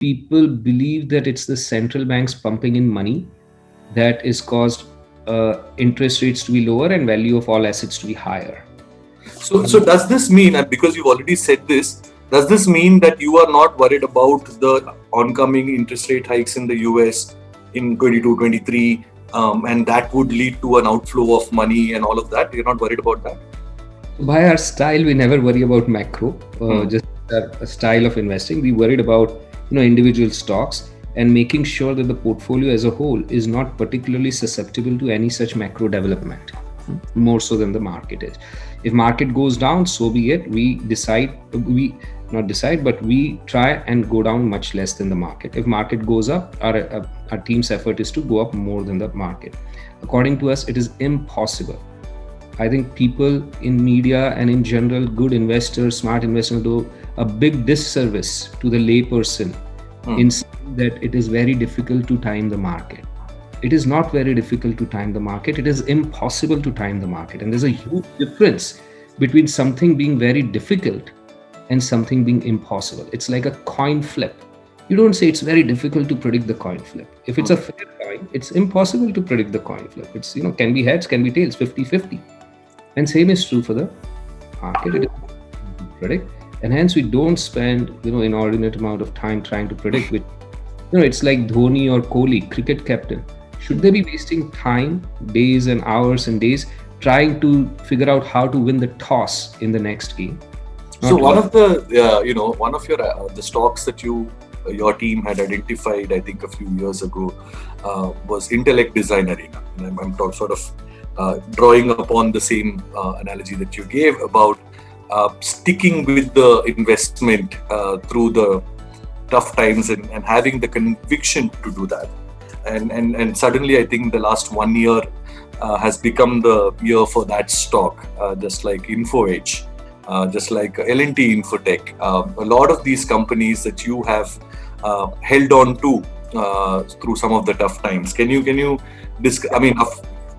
people believe that it's the central banks pumping in money that is caused interest rates to be lower and value of all assets to be higher. So does this mean, and because you've already said this, does this mean that you are not worried about the oncoming interest rate hikes in the US in 22, 23, and that would lead to an outflow of money and all of that? You're not worried about that? By our style, we never worry about macro, just a style of investing. We worried about individual stocks and making sure that the portfolio as a whole is not particularly susceptible to any such macro development, more so than the market is. If market goes down, so be it. We try and go down much less than the market. If market goes up, our team's effort is to go up more than the market. According to us, it is impossible. I think people in media and in general, good investors, smart investors, do a big disservice to the layperson in saying that it is very difficult to time the market. It is not very difficult to time the market. It is impossible to time the market. And there's a huge difference between something being very difficult and something being impossible. It's like a coin flip. You don't say it's very difficult to predict the coin flip. If it's a fair coin, it's impossible to predict the coin flip. It's, can be heads, can be tails, 50-50. And same is true for the market. It is difficult to predict. And hence we don't spend, inordinate amount of time trying to predict which, it's like Dhoni or Kohli, cricket captain. Should they be wasting time, days and hours and days trying to figure out how to win the toss in the next game? So one of the, the stocks that your team had identified, I think a few years ago, was Intellect Design Arena. And I'm sort of drawing upon the same analogy that you gave about sticking with the investment through the tough times and having the conviction to do that. And suddenly I think the last 1 year has become the year for that stock, just like InfoEdge, just like L&T Infotech. A lot of these companies that you have held on to through some of the tough times. Can you discuss? I mean,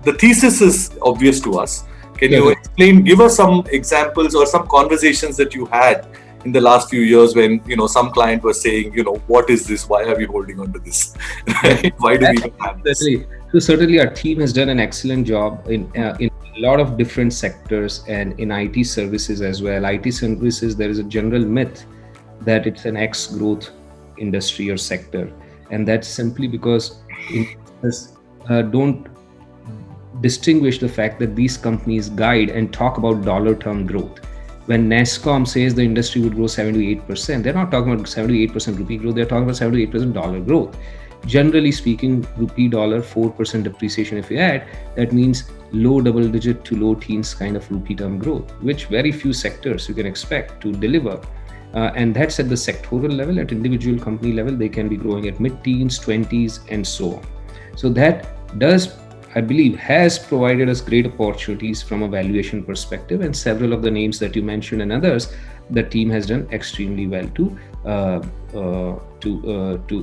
the thesis is obvious to us. Can you explain, give us some examples or some conversations that you had in the last few years when, some client was saying, what is this? Why are we holding on to this? Why do we even have this? So certainly our team has done an excellent job in a lot of different sectors and in IT services as well. IT services, there is a general myth that it's an X-growth industry or sector. And that's simply because investors don't distinguish the fact that these companies guide and talk about dollar term growth. When NASSCOM says the industry would grow 78%, they're not talking about 78% rupee growth, they're talking about 78% dollar growth. Generally speaking, rupee dollar 4% depreciation, if you add, that means low double digit to low teens kind of rupee term growth, which very few sectors you can expect to deliver. And that's at the sectoral level. At individual company level, they can be growing at mid-teens, 20s, and so on. So that does, I believe, has provided us great opportunities from a valuation perspective, and several of the names that you mentioned and others, the team has done extremely well to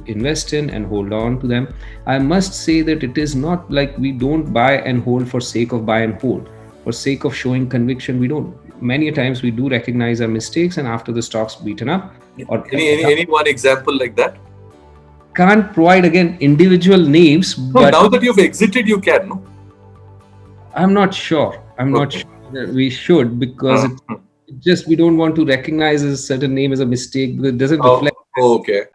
invest in and hold on to them. I must say that it is not like we don't buy and hold for sake of buy and hold. For sake of showing conviction, we don't. Many times we do recognize our mistakes, and after the stock's beaten up. Or any one example like that? Can't provide again individual names, but now that you've exited, you can. No? I'm not sure. Not sure that we should, because it just, we don't want to recognize a certain name as a mistake because it doesn't reflect. Okay.